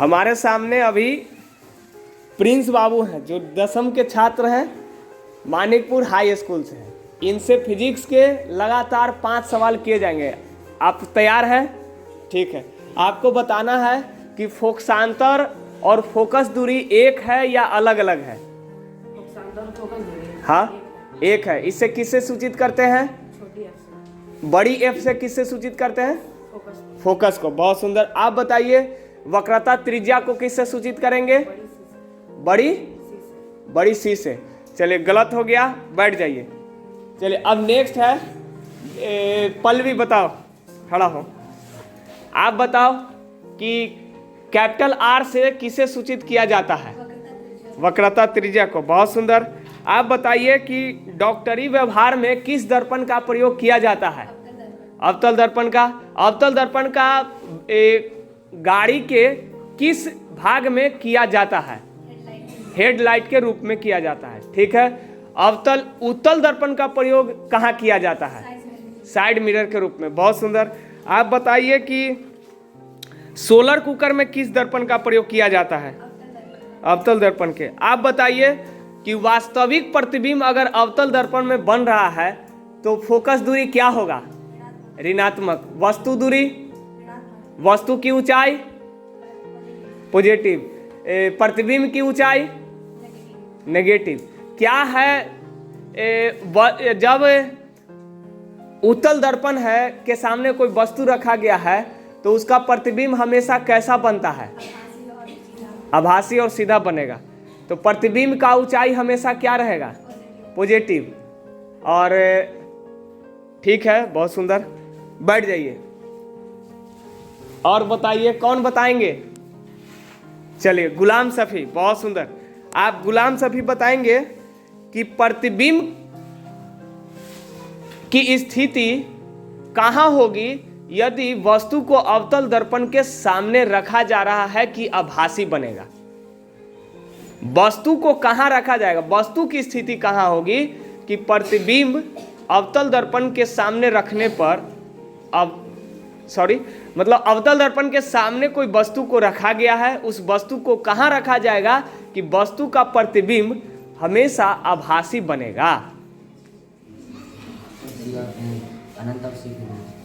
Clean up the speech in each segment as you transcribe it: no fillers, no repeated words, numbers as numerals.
हमारे सामने अभी प्रिंस बाबू हैं जो 10वीं के छात्र हैं, मानिकपुर हाई स्कूल से हैं। इनसे फिजिक्स के लगातार 5 सवाल किए जाएंगे। आप तैयार हैं? ठीक है। आपको बताना है कि फोकसांतर और फोकस दूरी एक है या अलग अलग है? हाँ, एक है। इससे किससे सूचित करते हैं? छोटी एफ से। बड़ी एफ से किससे सूचित करते हैं? फोकस को। बहुत सुंदर। आप बताइए वक्रता त्रिज्या को किससे सूचित करेंगे? बड़ी सी से। चलिए, गलत हो गया, बैठ जाइए। चलिए, अब नेक्स्ट है पल्लवी, बताओ, खड़ा हो। आप बताओ कि कैपिटल आर से किसे सूचित किया जाता है? वक्रता त्रिज्या को। बहुत सुंदर। आप बताइए कि डॉक्टरी व्यवहार में किस दर्पण का प्रयोग किया जाता है? अवतल दर्पण का। अवतल दर्पण का गाड़ी के किस भाग में किया जाता है? हेडलाइट के रूप में किया जाता है। ठीक है। उत्तल दर्पण का प्रयोग कहाँ किया जाता है? साइड मिरर के रूप में। बहुत सुंदर। आप बताइए कि सोलर कुकर में किस दर्पण का प्रयोग किया जाता है? अवतल दर्पण के। आप बताइए कि वास्तविक प्रतिबिंब अगर अवतल दर्पण में बन रहा है तो फोकस दूरी क्या होगा? ऋणात्मक। वस्तु दूरी, वस्तु की ऊंचाई पॉजिटिव, प्रतिबिंब की ऊंचाई नेगेटिव। क्या है जब उत्तल दर्पण है के सामने कोई वस्तु रखा गया है तो उसका प्रतिबिंब हमेशा कैसा बनता है? आभासी और सीधा बनेगा। तो प्रतिबिंब का ऊंचाई हमेशा क्या रहेगा? पॉजिटिव। और ठीक है, बहुत सुंदर, बैठ जाइए। और बताइए, कौन बताएंगे? चलिए, गुलाम सफी। बहुत सुंदर। आप गुलाम सफी बताएंगे कि प्रतिबिंब की स्थिति कहाँ होगी यदि वस्तु को अवतल दर्पण के सामने रखा जा रहा है कि आभासी बनेगा? वस्तु को कहाँ रखा जाएगा? वस्तु की स्थिति कहाँ होगी कि प्रतिबिंब अवतल दर्पण के सामने रखने पर अवतल दर्पण के सामने कोई वस्तु को रखा गया है, उस वस्तु को कहाँ रखा जाएगा कि वस्तु का प्रतिबिंब हमेशा आभासी बनेगा?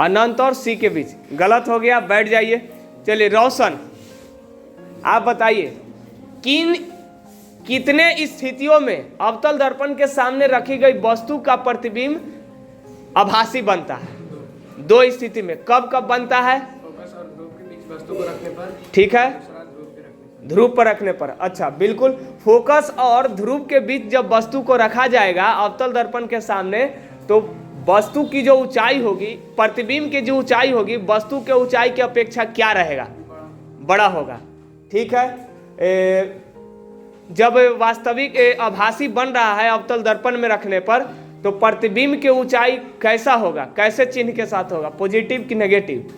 अनंत और सी के बीच। गलत हो गया, बैठ जाइए। चलिए, रोशन, आप बताइए कितने स्थितियों में अवतल दर्पण के सामने रखी गई वस्तु का प्रतिबिंब आभासी बनता है? 2 स्थिति में। कब कब बनता है? फोकस और ध्रुव के बीच वस्तु को रखने पर। ठीक है, ध्रुव पर रखने पर। अच्छा, बिल्कुल। फोकस और ध्रुव के बीच जब वस्तु को रखा जाएगा अवतल दर्पण के सामने, तो वस्तु की जो ऊंचाई होगी, प्रतिबिंब की जो ऊंचाई होगी, वस्तु के ऊंचाई की अपेक्षा क्या रहेगा? बड़ा होगा। ठीक है। जब वास्तविक आभासी बन रहा है अवतल दर्पण में रखने पर, तो प्रतिबिंब की ऊंचाई कैसा होगा? कैसे चिन्ह के साथ होगा? पॉजिटिव कि नेगेटिव?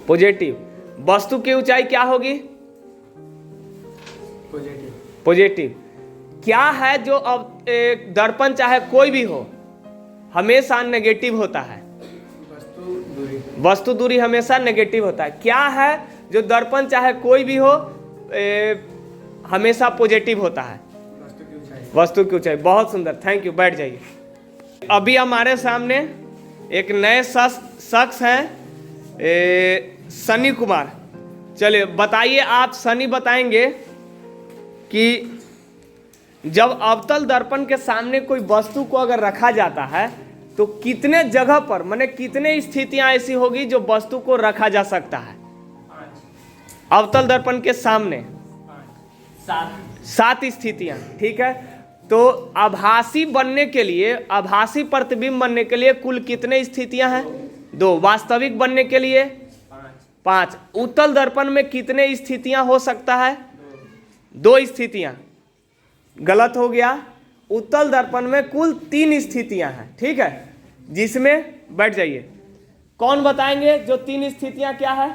पॉजिटिव। वस्तु की ऊंचाई क्या होगी? पॉजिटिव। क्या है जो अब दर्पण चाहे कोई भी हो हमेशा नेगेटिव होता है? वस्तु दूरी हमेशा नेगेटिव होता है। क्या है जो दर्पण चाहे कोई भी हो हमेशा पॉजिटिव होता है? वस्तु की ऊंचाई। बहुत सुंदर, थैंक यू, बैठ जाइए। अभी हमारे सामने एक नए शख्स हैं, सनी कुमार। चलिए बताइए, आप सनी बताएंगे कि जब अवतल दर्पण के सामने कोई वस्तु को अगर रखा जाता है तो कितने जगह पर, माने कितने स्थितियां ऐसी होगी जो वस्तु को रखा जा सकता है अवतल दर्पण के सामने? 7 स्थितियां। ठीक है। तो आभासी बनने के लिए, आभासी प्रतिबिंब बनने के लिए कुल कितने स्थितियां हैं? 2। वास्तविक बनने के लिए 5। उत्तल दर्पण में कितने स्थितियां हो सकता है? 2 स्थितियां। गलत हो गया। उत्तल दर्पण में कुल 3 स्थितियां हैं। ठीक है, जिसमें, बैठ जाइए, कौन बताएंगे जो 3 स्थितियां क्या है?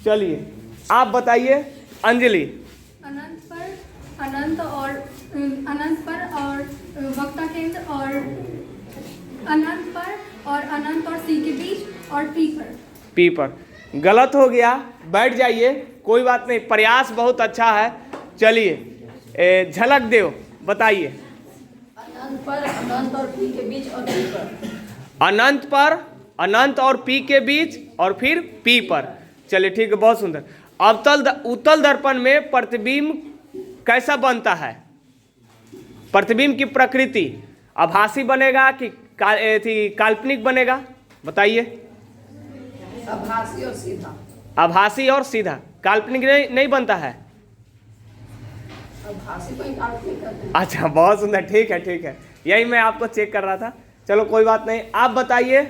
चलिए आप बताइए। अंजलि। अनंत पर और वक्ता केंद्र, और अनंत पर और अनंत और सी के बीच, और पी पर। गलत हो गया, बैठ जाइए, कोई बात नहीं, प्रयास बहुत अच्छा है। चलिए झलक देव बताइए। अनंत पर, अनंत और पी के बीच और पी पर। अनंत पर, अनंत और पी के बीच और फिर पी पर। चलिए ठीक है, बहुत सुंदर। उत्तल दर्पण में प्रतिबिंब कैसा बनता है? प्रतिबिंब की प्रकृति आभासी बनेगा कि काल्पनिक बनेगा? बताइए। आभासी और सीधा। आभासी और सीधा, काल्पनिक नहीं बनता है। आभासी को ही काल्पनिक कहते हैं। अच्छा, बहुत सुंदर, ठीक है ठीक है, यही मैं आपको चेक कर रहा था। चलो कोई बात नहीं। आप बताइए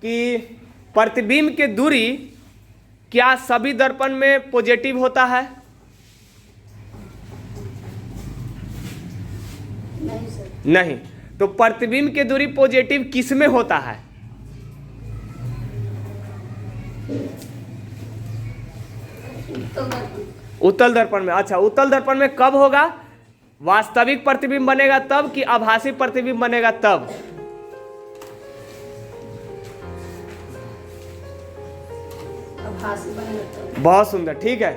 कि प्रतिबिंब की दूरी क्या सभी दर्पण में पॉजिटिव होता है? नहीं सर। नहीं। तो प्रतिबिंब की दूरी पॉजिटिव किस में होता है? उत्तल दर्पण में। अच्छा, उत्तल दर्पण में कब होगा? वास्तविक प्रतिबिंब बनेगा तब कि आभासी प्रतिबिंब बनेगा तब? आभासी बनेगा तब। बहुत सुंदर, ठीक है,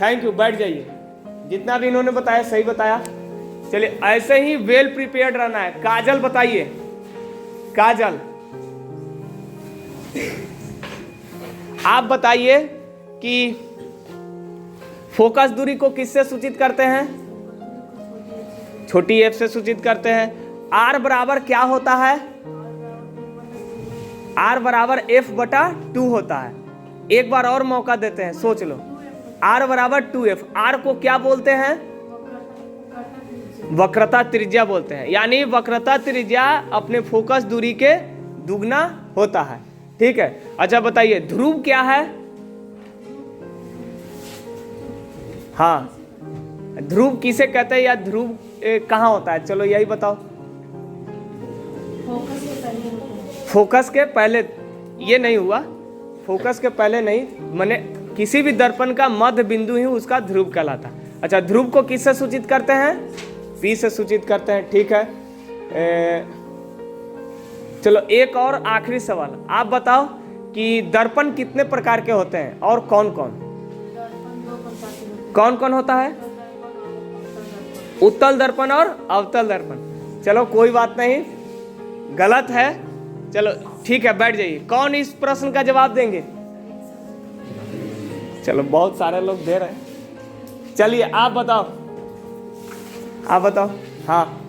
थैंक यू, बैठ जाइए। जितना भी इन्होंने बताया सही बताया। चलिए ऐसे ही वेल प्रिपेयर्ड रहना है। काजल बताइए। काजल आप बताइए कि फोकस दूरी को किससे सूचित करते हैं? छोटी एफ से सूचित करते हैं। आर बराबर क्या होता है? आर बराबर एफ बटा 2 होता है। एक बार और मौका देते हैं, सोच लो। आर बराबर 2f। आर को क्या बोलते हैं? वक्रता त्रिज्या बोलते हैं। यानी वक्रता त्रिज्या अपने फोकस दूरी के दुगना होता है। ठीक है, अच्छा बताइए ध्रुव क्या है? हाँ, ध्रुव किसे कहते हैं या ध्रुव कहाँ होता है? चलो यही बताओ। फोकस के पहले ये नहीं हुआ, फोकस के पहले नहीं, माने किसी भी दर्पण का मध्य बिंदु ही उसका ध्रुव कहलाता है। अच्छा, ध्रुव को किससे सूचित करते हैं? पी से सूचित करते हैं। ठीक है, चलो एक और आखिरी सवाल। आप बताओ कि दर्पण कितने प्रकार के होते हैं और कौन कौन? कौन कौन होता है? उत्तल दर्पण और अवतल दर्पण। चलो कोई बात नहीं, गलत है। चलो ठीक है, बैठ जाइए। कौन इस प्रश्न का जवाब देंगे? चलो बहुत सारे लोग दे रहे हैं। चलिए आप बताओ, आप बताओ। हाँ,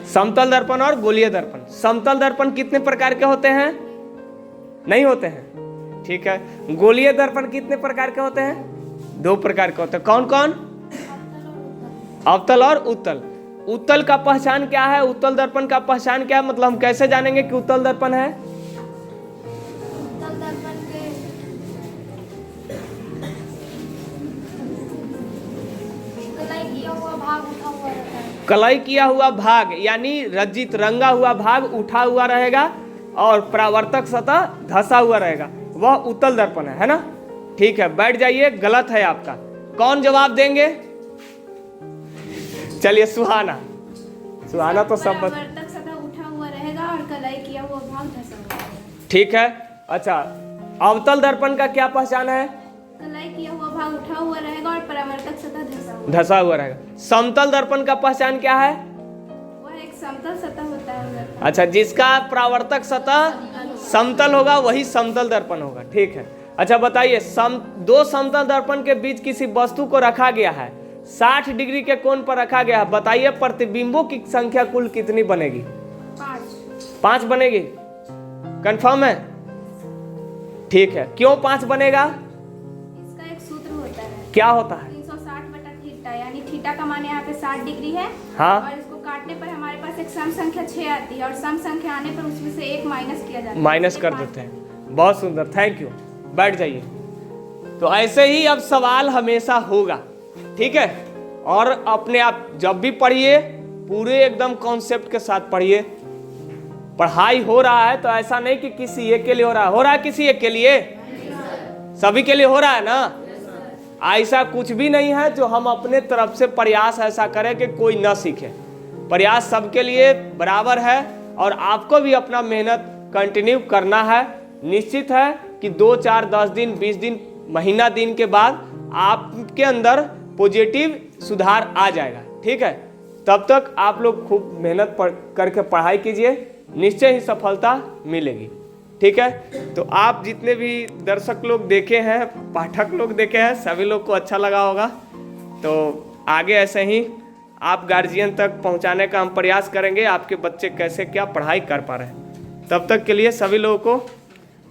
समतल दर्पण और गोलीय दर्पण। समतल दर्पण कितने प्रकार के होते हैं? नहीं होते हैं। ठीक है, गोलीय दर्पण कितने प्रकार के होते हैं? 2 प्रकार के होते हैं। कौन कौन? अवतल और उत्तल। उत्तल का पहचान क्या है? उत्तल दर्पण का पहचान क्या है? मतलब हम कैसे जानेंगे कि उत्तल दर्पण है? उत्तल दर्पण के कलाई किया हुआ भाग उठा हुआ रहता है। कलाई किया हुआ भाग यानी रंजित रंगा हुआ भाग उठा हुआ रहेगा और परावर्तक सतह धंसा हुआ रहेगा, वह उत्तल दर्पण है ना? ठीक है, बैठ जाइए। गलत है आपका। कौन जवाब देंगे? चलिए सुहाना। सुहाना तो सब परावर्तक सतह उठा हुआ रहेगा और कलाई किया हुआ भाग धंसा हुआ रहेगा। ठीक है। अच्छा, अवतल दर्पण का क्या पहचान है? कलाई किया हुआ भाग उठा हुआ रहेगा और परावर्तक सतह धंसा धंसा हुआ रहेगा। समतल दर्पण का पहचान क्या है? वह एक समतल सतह होता है। अच्छा, जिसका परावर्तक सतह समतल होगा वही समतल दर्पण होगा। ठीक है, अच्छा बताइए, दो समतल दर्पण के बीच किसी वस्तु को रखा गया है, 60 डिग्री के कोण पर रखा गया है। बताइए प्रतिबिंबों की संख्या कुल कितनी बनेगी? 5 बनेगी। कंफर्म है? ठीक है, क्यों 5 बनेगा? इसका एक सूत्र होता है। क्या होता है? 360/थीटा, यानी थीटा का मान यहाँ पे 60 डिग्री है। हाँ, और इसको काटने पर हमारे पास एक सम संख्या 6 आती है और सम संख्या आने पर उसमें से 1 माइनस किया जाता है। माइनस कर देते हैं। बहुत सुंदर, थैंक यू। बैठ जाइए। तो ऐसे ही अब सवाल हमेशा होगा, ठीक है? और अपने आप जब भी पढ़िए पूरे एकदम कॉन्सेप्ट के साथ पढ़िए। पढ़ाई हो रहा है तो ऐसा नहीं कि किसी एक के लिए हो रहा है। हो रहा है किसी एक के लिए? सभी के लिए हो रहा है ना? ऐसा कुछ भी नहीं है जो हम अपने तरफ से प्रयास ऐसा करें कि कोई न सीखे। प्रयास सबके लिए बराबर है और आपको भी अपना मेहनत कंटिन्यू करना है। निश्चित है कि 2, 4, 10 दिन, 20 दिन, महीना दिन के बाद आपके अंदर पॉजिटिव सुधार आ जाएगा। ठीक है, तब तक आप लोग खूब मेहनत करके पढ़ाई कीजिए, निश्चय ही सफलता मिलेगी। ठीक है, तो आप जितने भी दर्शक लोग देखे हैं, पाठक लोग देखे हैं, सभी लोग को अच्छा लगा होगा। तो आगे ऐसे ही आप गार्जियन तक पहुंचाने का हम प्रयास करेंगे, आपके बच्चे कैसे क्या पढ़ाई कर पा रहे हैं। तब तक के लिए सभी लोगों को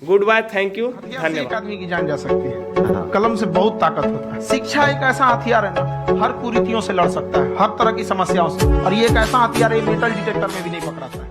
गुड बाय, थैंक यू, एक धन्यवाद। आदमी की जान जा सकती है। कलम से बहुत ताकत होता है। शिक्षा एक ऐसा हथियार है ना, हर कुरीतियों से लड़ सकता है, हर तरह की समस्याओं से। और ये एक ऐसा हथियार है, मेटल डिटेक्टर में भी नहीं पकड़ाता है।